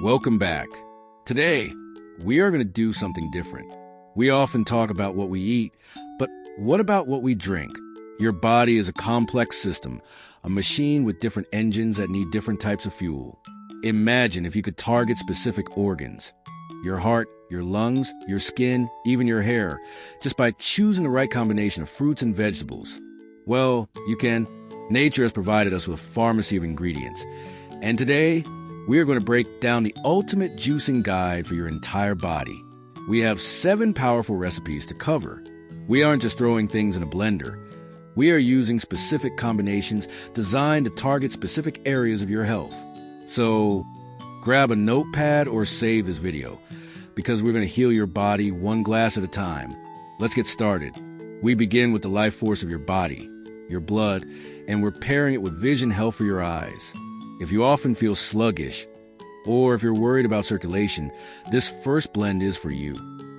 Welcome back. Today, we are going to do something different. We often talk about what we eat, but what about what we drink? Your body is a complex system, a machine with different engines that need different types of fuel. Imagine if you could target specific organs, your heart, your lungs, your skin, even your hair, just by choosing the right combination of fruits and vegetables. Well, you can. Nature has provided us with a pharmacy of ingredients. And today, we are going to break down the ultimate juicing guide for your entire body. We have 7 powerful recipes to cover. We aren't just throwing things in a blender. We are using specific combinations designed to target specific areas of your health. So, grab a notepad or save this video, because we're going to heal your body one glass at a time. Let's get started. We begin with the life force of your body, your blood, and we're pairing it with vision health for your eyes. If you often feel sluggish, or if you're worried about circulation, this first blend is for you.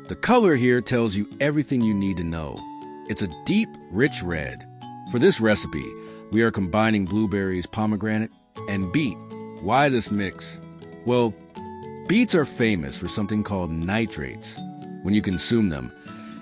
The color here tells you everything you need to know. It's a deep, rich red. For this recipe, we are combining blueberries, pomegranate, and beet. Why this mix? Well, beets are famous for something called nitrates. When you consume them,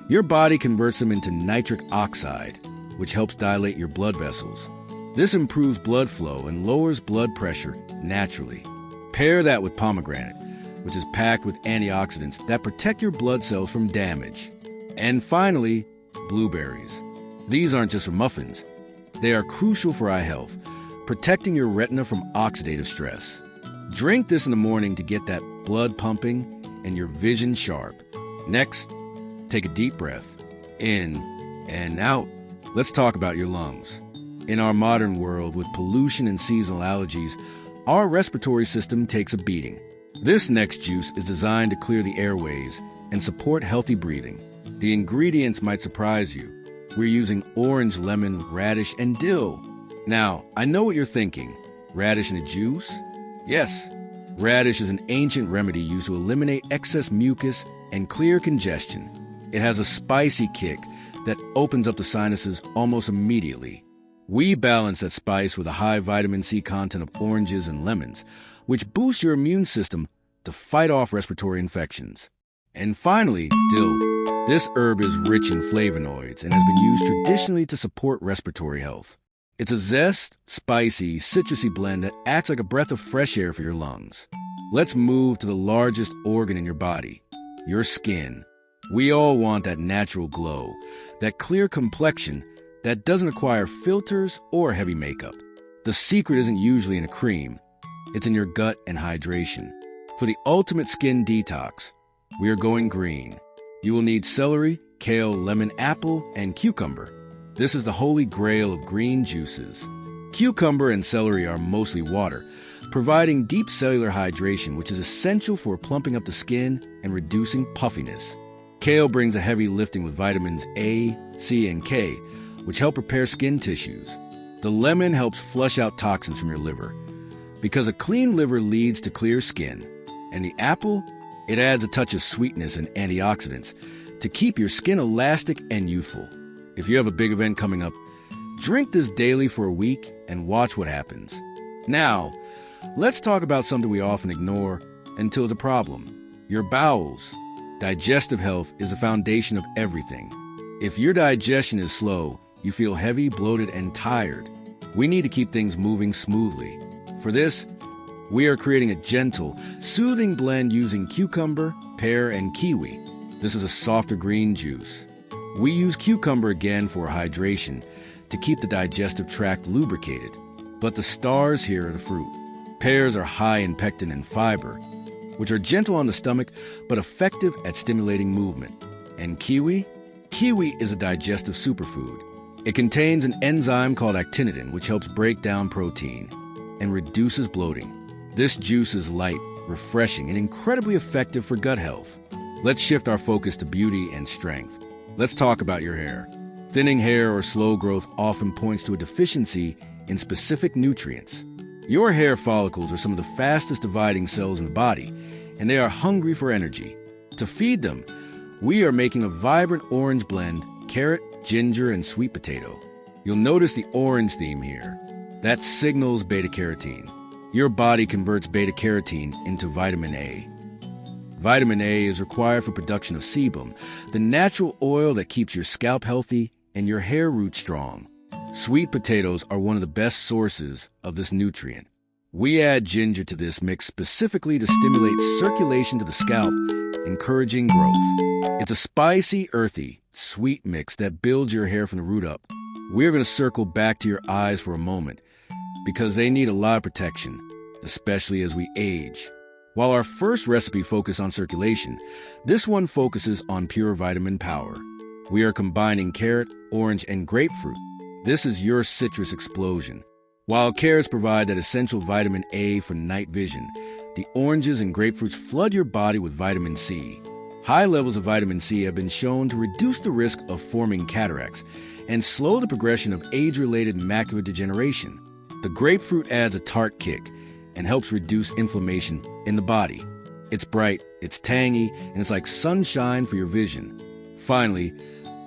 your body converts them into nitric oxide, which helps dilate your blood vessels. This improves blood flow and lowers blood pressure naturally. Pair that with pomegranate, which is packed with antioxidants that protect your blood cells from damage. And finally, blueberries. These aren't just for muffins. They are crucial for eye health, protecting your retina from oxidative stress. Drink this in the morning to get that blood pumping and your vision sharp. Next, take a deep breath. In and out. Let's talk about your lungs. In our modern world, with pollution and seasonal allergies, our respiratory system takes a beating. This next juice is designed to clear the airways and support healthy breathing. The ingredients might surprise you. We're using orange, lemon, radish, and dill. Now, I know what you're thinking. Radish in a juice? Yes. Radish is an ancient remedy used to eliminate excess mucus and clear congestion. It has a spicy kick that opens up the sinuses almost immediately. We balance that spice with a high vitamin C content of oranges and lemons, which boosts your immune system to fight off respiratory infections. And finally, dill. This herb is rich in flavonoids and has been used traditionally to support respiratory health. It's a zest, spicy, citrusy blend that acts like a breath of fresh air for your lungs. Let's move to the largest organ in your body, your skin. We all want that natural glow, that clear complexion that doesn't require filters or heavy makeup. The secret isn't usually in a cream. It's in your gut and hydration. For the ultimate skin detox, we are going green. You will need celery, kale, lemon, apple, and cucumber. This is the holy grail of green juices. Cucumber and celery are mostly water, providing deep cellular hydration, which is essential for plumping up the skin and reducing puffiness. Kale brings a heavy lifting with vitamins A, C, and K, which help repair skin tissues. The lemon helps flush out toxins from your liver, because a clean liver leads to clear skin. And the apple? It adds a touch of sweetness and antioxidants to keep your skin elastic and youthful. If you have a big event coming up, drink this daily for a week and watch what happens. Now, let's talk about something we often ignore until it's a problem. Your bowels. Digestive health is the foundation of everything. If your digestion is slow, you feel heavy, bloated, and tired. We need to keep things moving smoothly. For this, we are creating a gentle, soothing blend using cucumber, pear, and kiwi. This is a softer green juice. We use cucumber again for hydration to keep the digestive tract lubricated. But the stars here are the fruit. Pears are high in pectin and fiber, which are gentle on the stomach but effective at stimulating movement. And kiwi? Kiwi is a digestive superfood. It contains an enzyme called actinidin, which helps break down protein and reduces bloating. This juice is light, refreshing, and incredibly effective for gut health. Let's shift our focus to beauty and strength. Let's talk about your hair. Thinning hair or slow growth often points to a deficiency in specific nutrients. Your hair follicles are some of the fastest dividing cells in the body, and they are hungry for energy. To feed them, we are making a vibrant orange blend, carrot, ginger, and sweet potato. You'll notice the orange theme here. That signals beta-carotene. Your body converts beta-carotene into vitamin A. Vitamin A is required for production of sebum, the natural oil that keeps your scalp healthy and your hair roots strong. Sweet potatoes are one of the best sources of this nutrient. We add ginger to this mix specifically to stimulate circulation to the scalp, encouraging growth. It's a spicy, earthy, sweet mix that builds your hair from the root up. We're going to circle back to your eyes for a moment because they need a lot of protection, especially as we age. While our first recipe focused on circulation, this one focuses on pure vitamin power. We are combining carrot, orange, and grapefruit. This is your citrus explosion. While carrots provide that essential vitamin A for night vision, the oranges and grapefruits flood your body with vitamin C. High levels of vitamin C have been shown to reduce the risk of forming cataracts and slow the progression of age-related macular degeneration. The grapefruit adds a tart kick and helps reduce inflammation in the body. It's bright, it's tangy, and it's like sunshine for your vision. Finally,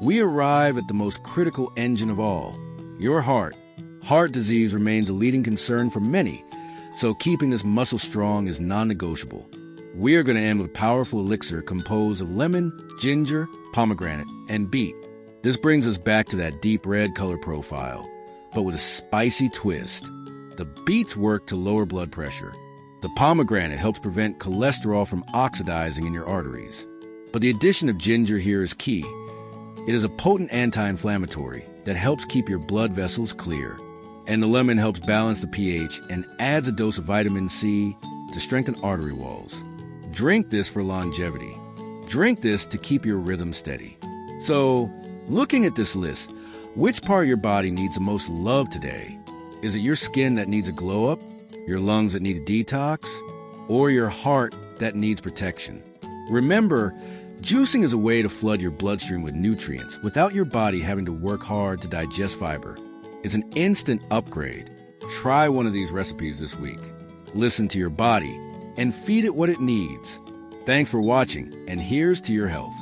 we arrive at the most critical engine of all, your heart. Heart disease remains a leading concern for many, so keeping this muscle strong is non-negotiable. We are going to end with a powerful elixir composed of lemon, ginger, pomegranate, and beet. This brings us back to that deep red color profile, but with a spicy twist. The beets work to lower blood pressure. The pomegranate helps prevent cholesterol from oxidizing in your arteries. But the addition of ginger here is key. It is a potent anti-inflammatory that helps keep your blood vessels clear. And the lemon helps balance the pH and adds a dose of vitamin C to strengthen artery walls. Drink this for longevity. Drink this to keep your rhythm steady. So, looking at this list, which part of your body needs the most love today? Is it your skin that needs a glow up, your lungs that need a detox, or your heart that needs protection? Remember, juicing is a way to flood your bloodstream with nutrients without your body having to work hard to digest fiber. It's an instant upgrade. Try one of these recipes this week. Listen to your body and feed it what it needs. Thanks for watching, and here's to your health.